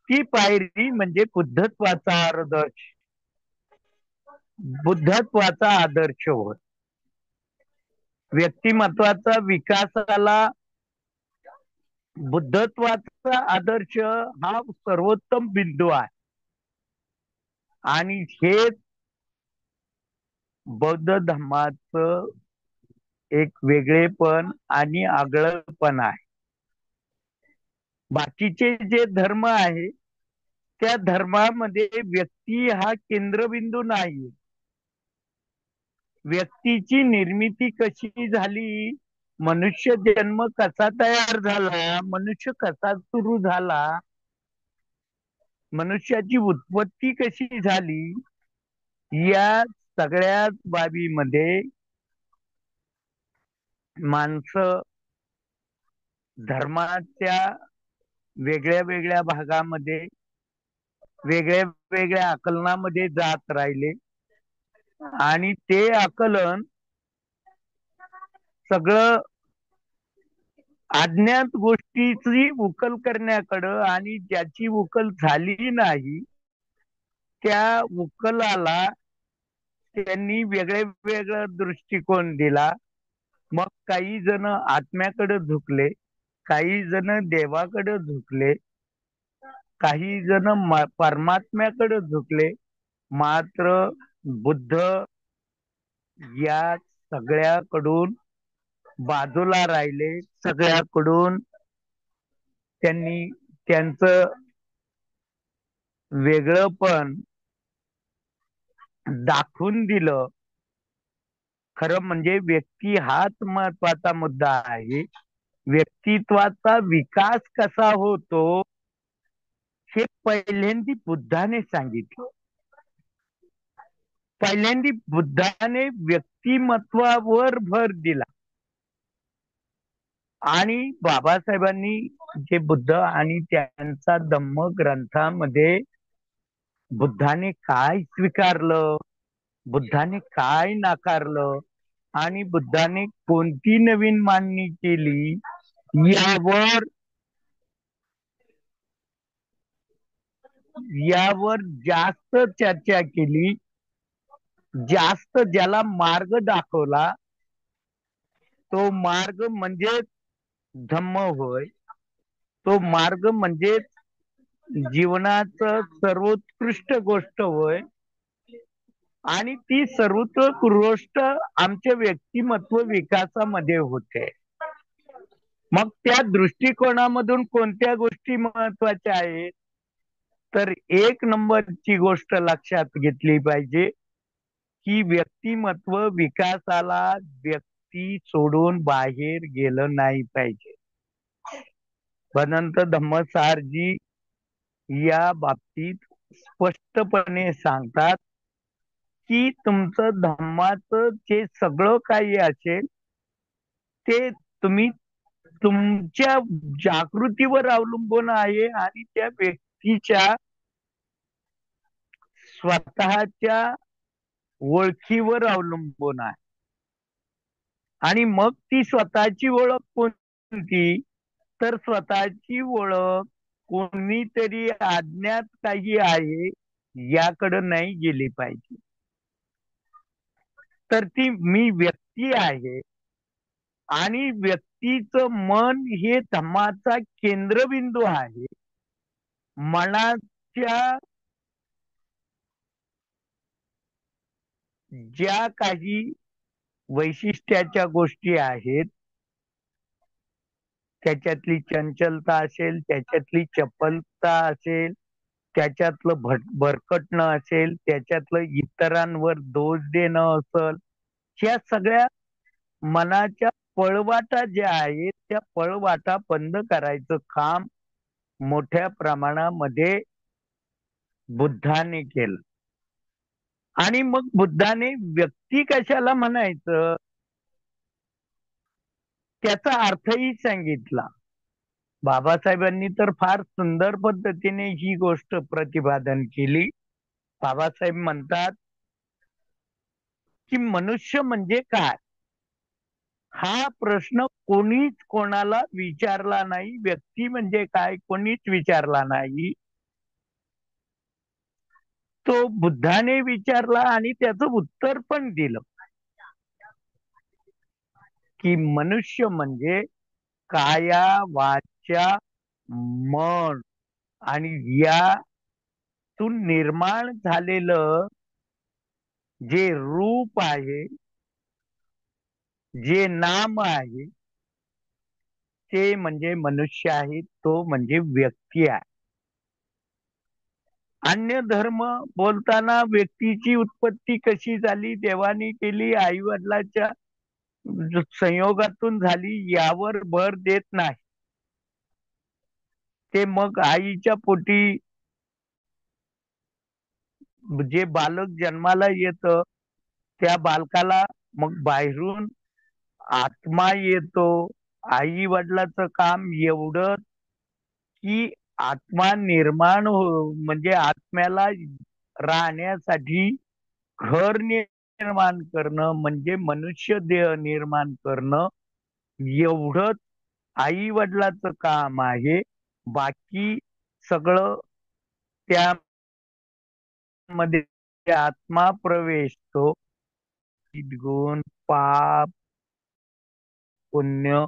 ती पायरी म्हणजे बुद्धत्वाचा आदर्श होय. व्यक्तिमत्वाचा विकासाला बुद्धत्वाचा आदर्श हा सर्वोत्तम बिंदू आहे. आणि हे बौद्ध धर्माचं एक वेगळेपण आणि आगळेपण आहे. बाकीचे जे धर्म आहे त्या धर्मामध्ये व्यक्ती हा केंद्रबिंदू नाही. व्यक्तीची निर्मिती कशी झाली, मनुष्य जन्म कसा तयार झाला, मनुष्य कसा सुरू झाला, मनुष्याची उत्पत्ती कशी झाली, या सगळ्या बाबीमध्ये माणसं धर्माच्या वेगळ्या वेगळ्या भागामध्ये वेगळ्या वेगळ्या आकलनामध्ये जात राहिले आणि ते आकलन सगळं अज्ञात गोष्टीची उकल करण्याकडं आणि ज्याची उकल झाली नाही त्या उकलाला त्यांनी वेगळे वेगळा दृष्टिकोन दिला. मग काही जण आत्म्याकडे झुकले, काही जण देवाकडे झुकले, काही जण परमात्म्याकडे झुकले. मात्र बुद्ध या सगळ्याकडून बाजूला राहिले. सगळ्याकडून त्यांनी त्यांचं वेगळंपण दाखवून दिलं. खरं म्हणजे व्यक्ती हाच महत्वाचा मुद्दा आहे. व्यक्तित्वाचा विकास कसा होतो हे पहिल्यांदा बुद्धाने सांगितलं. पहिल्यांदा बुद्धाने व्यक्तिमत्वावर भर दिला. आणि बाबासाहेबांनी जे बुद्ध आणि त्यांचा धम्म ग्रंथामध्ये बुद्धाने काय स्वीकारलं, बुद्धाने काय नाकारलं आणि बुद्धाने कोणती नवीन मांडणी केली यावर यावर जास्त चर्चा केली. जास्त ज्याला मार्ग दाखवला तो मार्ग म्हणजे धम्म होय. तो मार्ग म्हणजे जीवनाचं सर्वोत्कृष्ट गोष्ट होय. आणि ती सर्वोत्कृष्ट आमच्या व्यक्तिमत्व विकासामध्ये होते. मग त्या दृष्टिकोनामधून कोणत्या गोष्टी महत्वाच्या आहेत, तर एक नंबरची गोष्ट लक्षात घेतली पाहिजे की व्यक्तिमत्व विकासाला व्यक्ती सोडून बाहेर गेलं नाही पाहिजे. भदंत धम्मसारजी या बाबतीत स्पष्टपणे सांगतात की तुमचं धम्माचं जे सगळं काही असेल ते तुम्ही तुमच्या जागृतीवर अवलंबून आहे आणि त्या व्यक्तीच्या स्वतःच्या ओळखीवर अवलंबून आहे. आणि मग ती स्वतःची ओळख कोणती, तर स्वतःची ओळख कोणीतरी अज्ञात काही आहे याकडे नाही गेली पाहिजे. तर ती मी व्यक्ती आहे आणि व्यक्तीचं मन हे धम्माचा केंद्रबिंदू आहे. मनाच्या ज्या काही वैशिष्ट्याच्या गोष्टी आहेत त्याच्यातली चंचलता असेल, त्याच्यातली चपलता असेल, त्याच्यातलं भरकटणं असेल, त्याच्यातलं इतरांवर दोष देणं असेल, ह्या सगळ्या मनाच्या पळवाटा ज्या आहेत त्या पळवाटा बंद करायचं काम मोठ्या प्रमाणामध्ये बुद्धाने केलं. आणि मग बुद्धाने व्यक्ती कशाला म्हणायचं त्याचा अर्थही सांगितला. बाबासाहेबांनी तर फार सुंदर पद्धतीने ही गोष्ट प्रतिपादन केली. बाबासाहेब म्हणतात की मनुष्य म्हणजे काय हा प्रश्न कोणीच कोणाला विचारला नाही. व्यक्ती म्हणजे काय कोणीच विचारला नाही. तो बुद्धाने विचारला आणि त्याचं उत्तर पण दिलं की मनुष्य म्हणजे काया वाचा मन आणि यातून निर्माण झालेलं जे रूप आहे, जे नाम आहे, ते म्हणजे मनुष्य आहे, तो म्हणजे व्यक्ती आहे. अन्य धर्म बोलताना व्यक्तीची उत्पत्ती कशी झाली, देवानी केली, आई वडिलाच्या संयोगातून झाली, यावर भर देत नाही. ते मग आईच्या पोटी जे बालक जन्माला येतं त्या बालकाला मग बाहेरून आत्मा येतो. आई वडिलाचं काम एवढं की आत्मा निर्माण म्हणजे आत्म्याला राहण्यासाठी घर निर्माण करणं, म्हणजे मनुष्य देह निर्माण करणं, एवढंच आई वडिलाचं काम आहे. बाकी सगळं त्यामध्ये आत्मा प्रवेशतो. गुण, पाप, पुण्य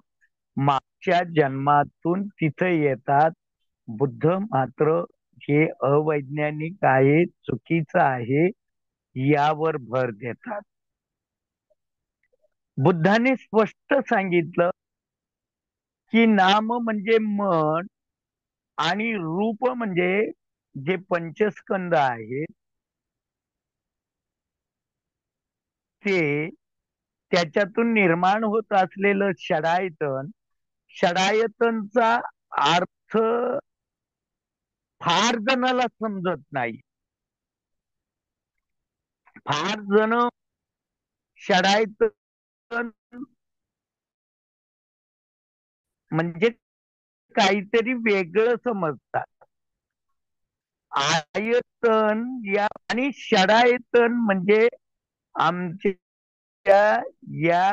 मागच्या जन्मातून तिथे येतात. बुद्ध मात्र हे अवैज्ञानिक आहे, चुकीचं आहे, यावर भर देतात. बुद्धाने स्पष्ट सांगितलं की नाम म्हणजे मन आणि रूप म्हणजे जे पंचस्कंद आहेत ते, त्याच्यातून निर्माण होत असलेलं षडायतन, षडायतनचा अर्थ फार जणाला समजत नाही. फार जण षडायतन म्हणजे काहीतरी वेगळं समजतात. आयतन या आणि षडायतन म्हणजे आमच्या या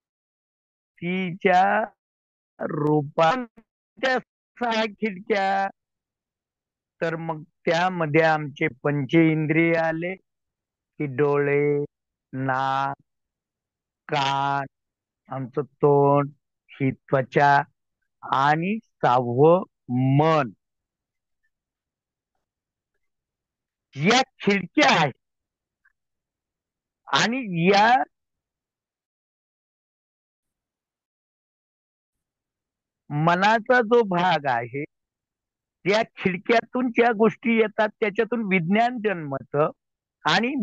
व्यक्तीच्या रूपांच्या 6 खिडक्या, तर मग त्यामध्ये आमचे पंचेंद्रिय आले की डोळे, नाक, कान, आमचं तोंड, ही त्वचा आणि 6वं मन. या खिडक्या आहेत आणि या मनाचा जो भाग आहे, त्या खिडक्यातून ज्या गोष्टी येतात त्याच्यातून विज्ञान जन्मतं आणि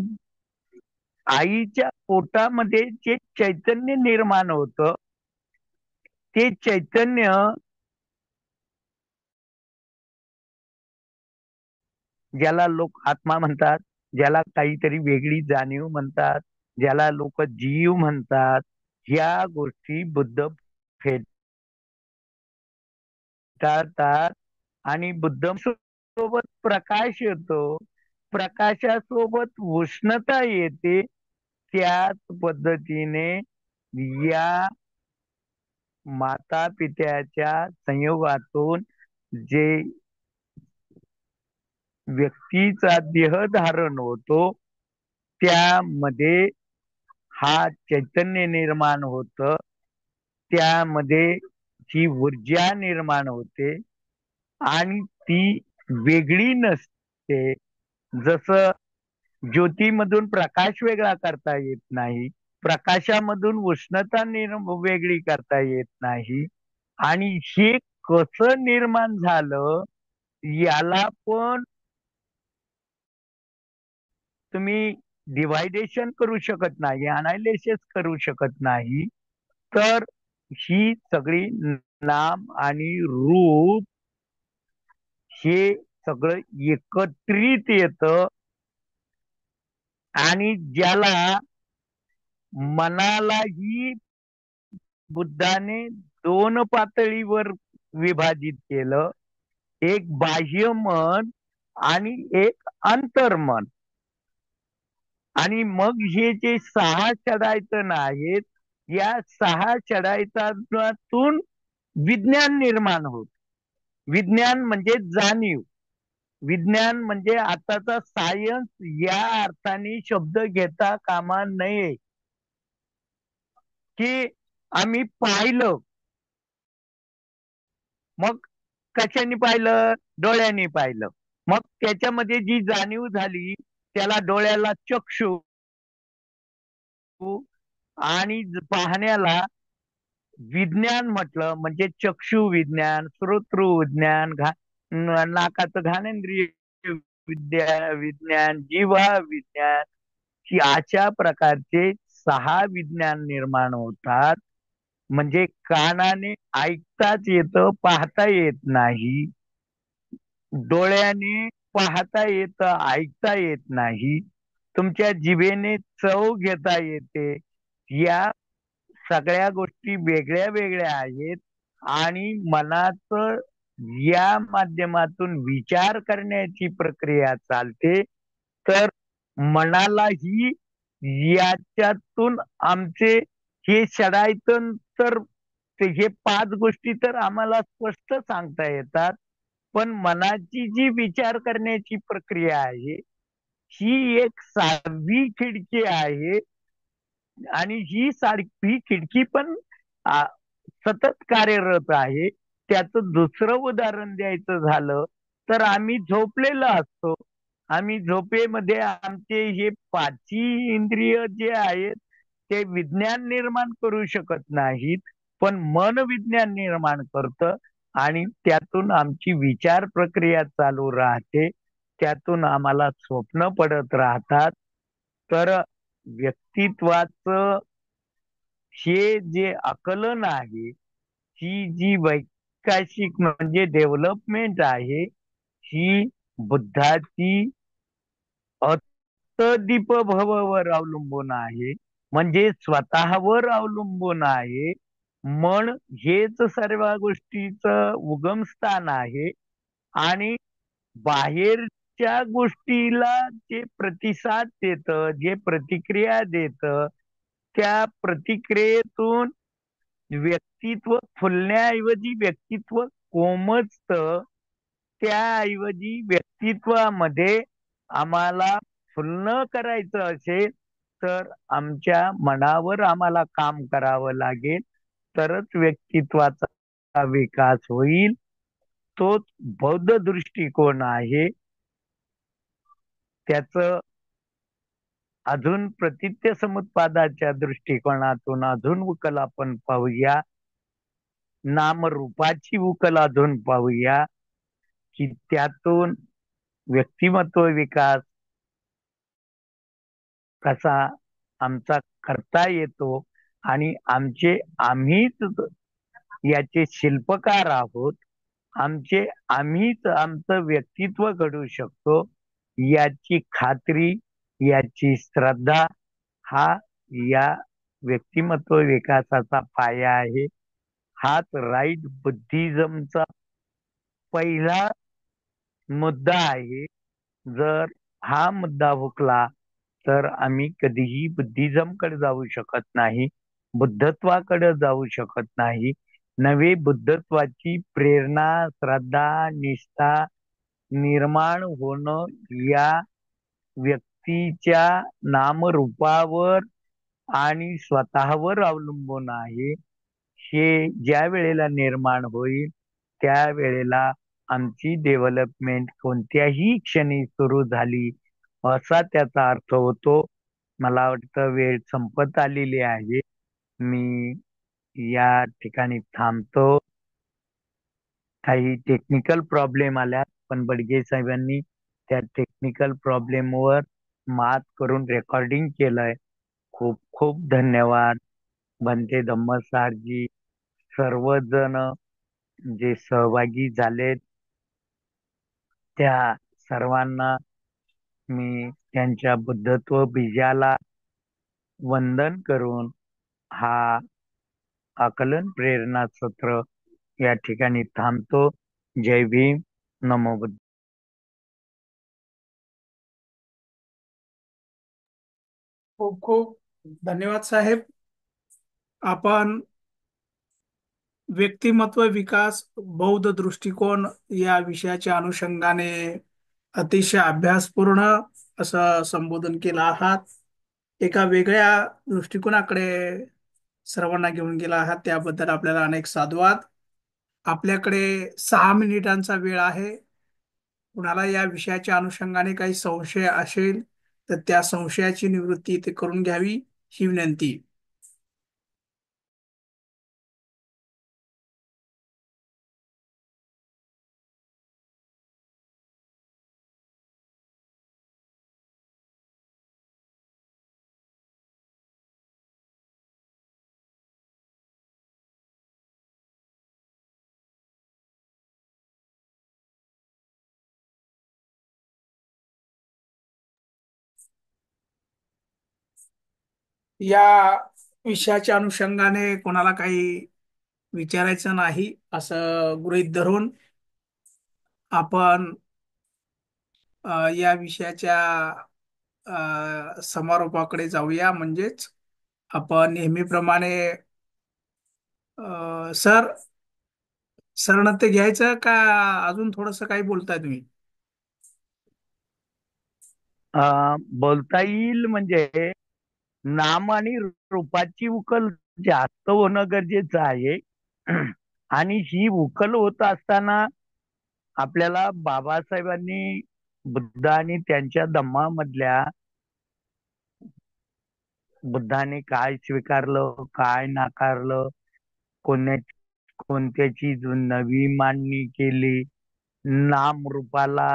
आईच्या पोटामध्ये जे चैतन्य निर्माण होतं ते चैतन्य ज्याला लोक आत्मा म्हणतात, ज्याला काहीतरी वेगळी जाणीव म्हणतात, ज्याला लोक जीव म्हणतात, या गोष्टी बुद्ध फेटाळतात आणि बुद्ध सोबत प्रकाश येतो, प्रकाशासोबत उष्णता येते. त्याच पद्धतीने या माता पित्याच्या संयोगातून जे व्यक्तीचा देह धारण होतो त्यामध्ये हा चैतन्य निर्माण होत, त्यामध्ये जी ऊर्जा निर्माण होते आणि ती वेगळी नसते. जसं ज्योतीमधून प्रकाश वेगळा करता येत नाही, प्रकाशामधून उष्णता वेगळी करता येत नाही, आणि हे कसं निर्माण झालं याला पण तुम्ही डिवायडेशन करू शकत नाही, अनालिसिस करू शकत नाही. तर ही सगळी नाम आणि रूप हे सगळं एकत्रित येतं आणि ज्याला मनालाही बुद्धाने 2 पातळीवर विभाजित केलं, एक बाह्य मन आणि एक अंतर्मन. आणि मग हे जे 6 षडायतन आहेत, या 6 षडायतनातून विज्ञान निर्माण होत. विज्ञान म्हणजे जाणीव. विज्ञान म्हणजे आताचा सायन्स या अर्थाने शब्द घेता कामा नये, की आम्ही पाहिलं, मग कशाने पाहिलं? डोळ्यांनी पाहिलं. मग त्याच्यामध्ये जी जाणीव झाली त्याला डोळ्याला चक्षु आणि पाहण्याला विज्ञान म्हटलं. म्हणजे चक्षु विज्ञान, श्रोतृ विज्ञान, नाकाचं घाणेंद्रिय विज्ञान, जिव्हा विज्ञान, की अशा प्रकारचे 6 विज्ञान निर्माण होतात. म्हणजे कानाने ऐकताच येतं, पाहता येत नाही. डोळ्याने पाहता येतं, ऐकता येत नाही. तुमच्या जिभेने चव घेता येते. या सगळ्या गोष्टी वेगळ्या वेगळ्या आहेत. आणि मनाचं या माध्यमातून विचार करण्याची प्रक्रिया चालते. तर मनालाही याच्यातून आमचे हे षडायतन, तर हे 5 गोष्टी तर आम्हाला स्पष्ट सांगता येतात. पण मनाची जी विचार करण्याची प्रक्रिया आहे, ही एक 6वी खिडकी आहे. आणि ही खिडकी पण आ, सतत कार्यरत आहे. त्याचं दुसरं उदाहरण द्यायचं झालं तर आम्ही झोपलेलो असतो. आम्ही झोपेमध्ये आमचे हे 5ही इंद्रिय जे आहेत ते विज्ञान निर्माण करू शकत नाहीत, पण मन विज्ञान निर्माण करतं. आणि त्यातून आमची विचार प्रक्रिया चालू राहते. त्यातून आम्हाला स्वप्न पडत राहतात. तर व्यक्तित्वाचं हे जे आकलन आहे, ही जी वैकाशिक म्हणजे डेव्हलपमेंट आहे, ही बुद्धाची अत्तदीप भववर अवलंबून आहे. म्हणजे स्वतःवर अवलंबून आहे. मन हेच सर्व गोष्टीचं उगमस्थान आहे. आणि बाहेरच्या गोष्टीला जे प्रतिसाद देतं, जे प्रतिक्रिया देतं, त्या प्रतिक्रियेतून व्यक्तित्व फुलण्याऐवजी व्यक्तित्व कोमजतं. त्याऐवजी व्यक्तित्वामध्ये आम्हाला फुलणं करायचं असेल तर आमच्या मनावर आम्हाला काम करावं लागेल. तरच व्यक्तित्वाचा विकास होईल. तोच बौद्ध दृष्टिकोन आहे. त्याचं अजून प्रतित्य समुत्पादाच्या दृष्टिकोनातून अजून उकल आपण पाहूया. नामरूपाची उकल अजून पाहूया, की त्यातून व्यक्तिमत्व विकास कसा आमचा करता येतो. आणि आम्हीच याचे शिल्पकार आहोत. आम्हीच आमचं व्यक्तित्व घडवू शकतो. याची खात्री, याची श्रद्धा हा या व्यक्तिमत्व विकासाचा पाया आहे. हाच राईट बुद्धिझमचा पहिला मुद्दा आहे. जर हा मुद्दा हुकला तर आम्ही कधीही बुद्धिझमकडे जाऊ शकत नाही, बुद्धत्वाकडे जाऊ शकत नाही. नवे बुद्धत्वाची प्रेरणा, श्रद्धा, निष्ठा निर्माण होणं या व्यक्तीच्या नामरूपावर आणि स्वतःवर अवलंबून आहे. हे ज्या वेळेला निर्माण होईल त्या वेळेला आमची डेव्हलपमेंट कोणत्याही क्षणी सुरू झाली असा त्याचा अर्थ होतो. मला वाटतं वेळ संपत आलेली आहे. मी या ठिकाणी थांबतो. काही टेक्निकल प्रॉब्लेम आल्यात, पण बडगे साहेबांनी त्या टेक्निकल प्रॉब्लेमवर मात करून रेकॉर्डिंग केलंय. खूप खूप धन्यवाद. भंते धम्मसारजी, सर्वजण जे सहभागी झालेत त्या सर्वांना मी त्यांच्या बुद्धत्व बीजाला वंदन करून हा आकलन प्रेरणा सत्र या ठिकाणी थांबतो. जय भीम. नमो बुद्ध. खूप खूप धन्यवाद साहेब. आपण व्यक्तिमत्व विकास बौद्ध दृष्टिकोन या विषयाच्या अनुषंगाने अतिशय अभ्यासपूर्ण असं संबोधन केलं आहात. एका वेगळ्या दृष्टिकोनाकडे सर्वांना घेऊन गेला आहात, त्याबद्दल आपल्याला अनेक साधुवाद. आपल्याकडे 6 मिनिटांचा वेळ आहे. कुणाला या विषयाच्या अनुषंगाने काही संशय असेल तर त्या संशयाची निवृत्ती इथे करून घ्यावी, ही विनंती. या विषयाच्या अनुषंगाने कोणाला काही विचारायचं नाही असं गृहीत धरून आपण या विषयाच्या समारोपाकडे जाऊया. म्हणजेच आपण नेहमीप्रमाणे सर सर ते घ्यायचं का अजून थोडस काही बोलताय तुम्ही? बोलता येईल म्हणजे नाम आणि रूपाची उकल जास्त होणं गरजेचं आहे. आणि ही उकल होत असताना आपल्याला बाबासाहेबांनी बुद्ध आणि त्यांच्या धम्मामधल्या बुद्धाने काय स्वीकारलं, काय नाकारलं, कोण्या कोणत्याची नवी मांडणी केली, नाम रूपाला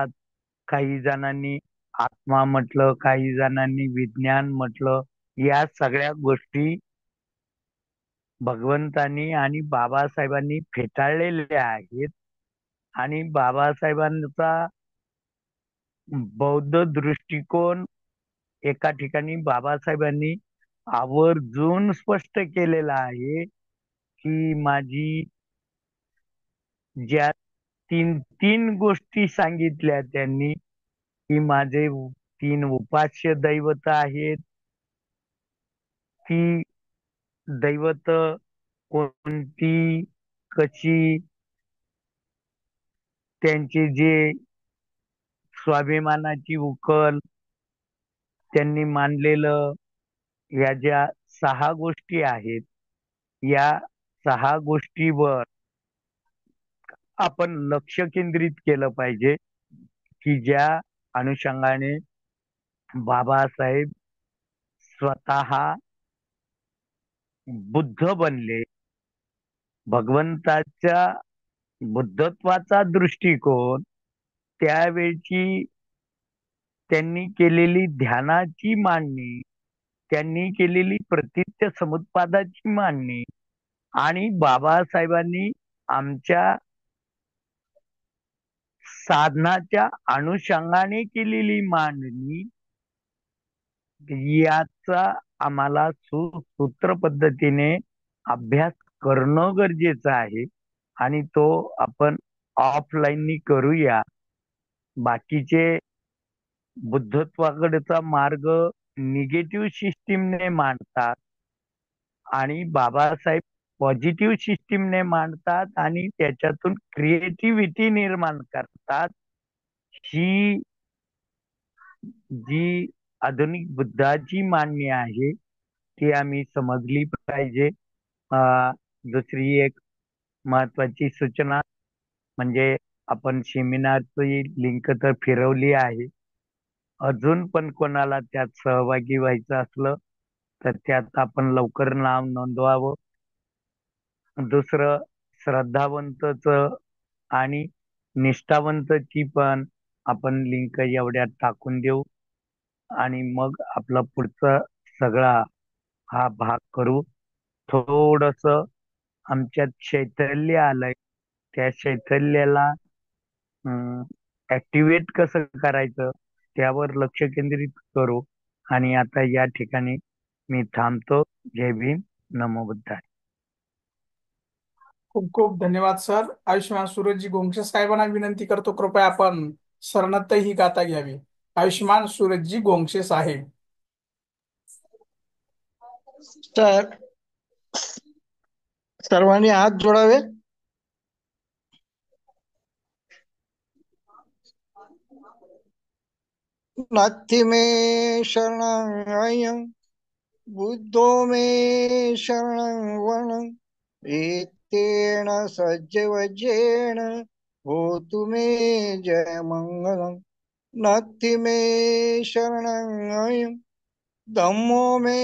काही जणांनी आत्मा म्हटलं, काही जणांनी विज्ञान म्हटलं. या सगळ्या गोष्टी भगवंतांनी आणि बाबासाहेबांनी फेटाळलेल्या आहेत. आणि बाबासाहेबांचा बौद्ध दृष्टिकोन एका ठिकाणी बाबासाहेबांनी आवर्जून स्पष्ट केलेला आहे की माझी ज्या तीन तीन गोष्टी सांगितल्या त्यांनी, की माझे तीन उपास्य दैवत आहेत. ती दैवत कोणती, कशी, त्यांचे जे स्वाभिमानाची उकल त्यांनी मानलेलं, या ज्या 6 गोष्टी आहेत, या 6 गोष्टीवर आपण लक्ष केंद्रित केलं पाहिजे, की ज्या अनुषंगाने बाबासाहेब स्वतः बुद्ध बनले. भगवंताच्या बुद्धत्वाचा दृष्टिकोन, त्यावेळची त्यांनी केलेली ध्यानाची मांडणी, त्यांनी केलेली प्रतित्य समुत्पादाची मांडणी आणि बाबासाहेबांनी आमच्या साधनाच्या अनुषंगाने केलेली मांडणी, याचा आम्हाला सुसूत्र पद्धतीने अभ्यास करणं गरजेचं आहे. आणि तो आपण ऑफलाईननी करूया. बाकीचे बुद्धत्वाकडचा मार्ग निगेटिव्ह सिस्टीमने मांडतात आणि बाबासाहेब पॉझिटिव्ह सिस्टीमने मांडतात आणि त्याच्यातून क्रिएटिव्हिटी निर्माण करतात. ही जी आधुनिक बुद्धाची मांडणी आहे ती आम्ही समजली पाहिजे. दुसरी एक महत्वाची सूचना म्हणजे आपण सेमिनारची लिंक तर फिरवली आहे. अजून पण कोणाला त्यात सहभागी व्हायचं असलं तर त्यात आपण लवकर नाव नोंदवावं. दुसरं, श्रद्धावंतच आणि निष्ठावंतची पण आपण लिंक एवढ्यात टाकून देऊ आणि मग आपला पुढचा सगळा हा भाग करू. थोडस आमच्यात शैथल्य आलंय, त्या शैथल्याला ऍक्टिव्हेट कसं करायचं त्यावर लक्ष केंद्रित करू. आणि आता या ठिकाणी मी थांबतो. जय भीम, नमो बुद्धाय. खूप खूप धन्यवाद सर. आयुष्यमान सूरजजी गोंगसे साहेबांना विनंती करतो, कृपया आपण सरनत्त ही गाथा घ्यावी. आयुष्यमान सूरजजी गोंगसे साहेब. तर सर्वांनी हात जोडावे. नास्ति मे शरणं बुद्धो मे शरणं वनं एतेन सज्जवज्रेण होतु मे जयमङ्गलम् नास्ति मे शरणं धम्मो मे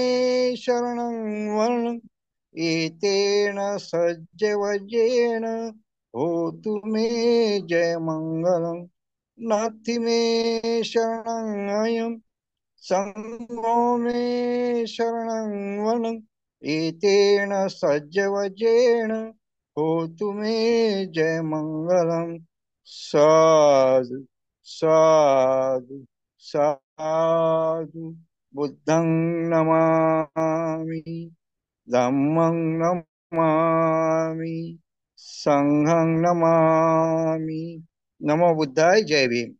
शरणं वनं एतेन सज्जवज्रेण होतु मे जयमङ्गलम् नास्ति मे शरणं संगो मे शरणं वनं एतेन सज्जवज्रेण होतु मे जयमङ्गलम् साधु साधु साधु बुद्धं नमामि धम्मं नमामि संघं नमामि नमो बुद्धाय जय भीम।